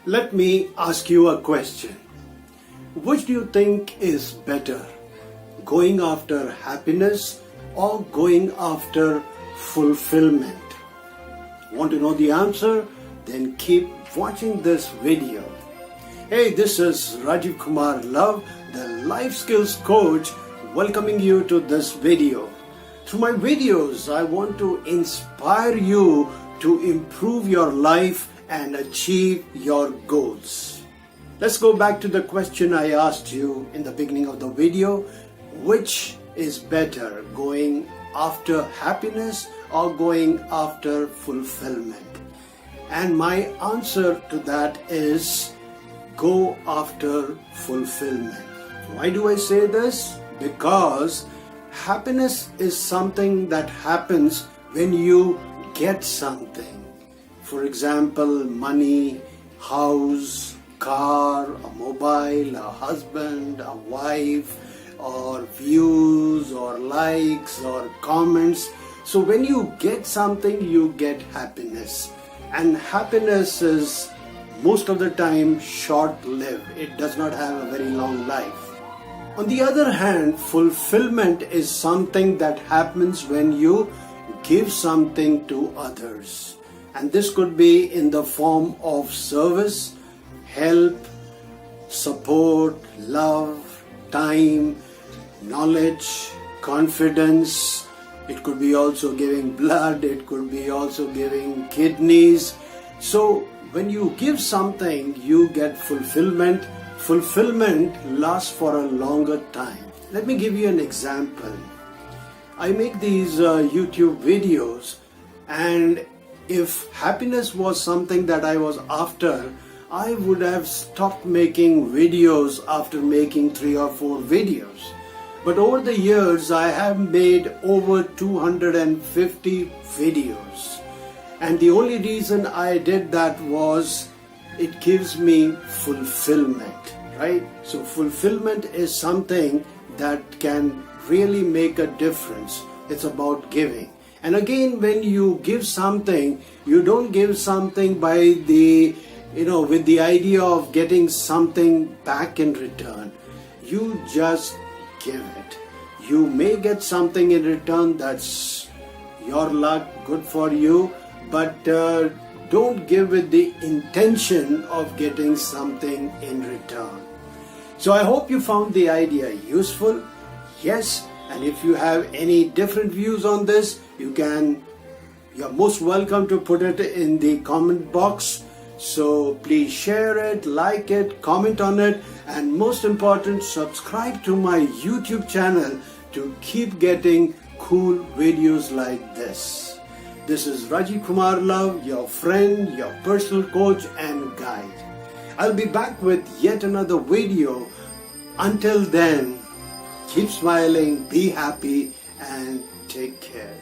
Let me ask you a question. Which do you think is better? Going after happiness or going after fulfillment? Want to know the answer? Then keep watching this video. Hey, this is Rajiv Kumar Love, the life skills coach, welcoming you to this video. Through my videos, I want to inspire you to improve your life and achieve your goals. Let's go back to the question I asked you in the beginning of the video. Which is better, going after happiness or going after fulfillment? And my answer to that is go after fulfillment. Why do I say this? Because happiness is something that happens when you get something. For example, money, house, car, a mobile, a husband, a wife, or views, or likes, or comments. So when you get something, you get happiness. And happiness is most of the time short-lived. It does not have a very long life. On the other hand, fulfillment is something that happens when you give something to others. And this could be in the form of service, help, support, love, time, knowledge, confidence. It could be also giving blood, it could be also giving kidneys. So when you give something, you get fulfillment. Fulfillment lasts for a longer time. Let me give you an example. I make these YouTube videos, and if happiness was something that I was after, I would have stopped making videos after making 3 or 4 videos. But over the years, I have made over 250 videos. And the only reason I did that was it gives me fulfillment, right? So fulfillment is something that can really make a difference. It's about giving. And again, when you give something, you don't give something by with the idea of getting something back in return. You just give it. You may get something in return, that's your luck, good for you, but don't give with the intention of getting something in return. So I hope you found the idea useful. Yes, and if you have any different views on this, you're most welcome to put it in the comment box. So please share it, like it, comment on it, and most important, subscribe to my YouTube channel to keep getting cool videos like this. This is Rajiv Kumar Love, your friend, your personal coach and guide. I'll be back with yet another video. Until then, keep smiling, be happy, and take care.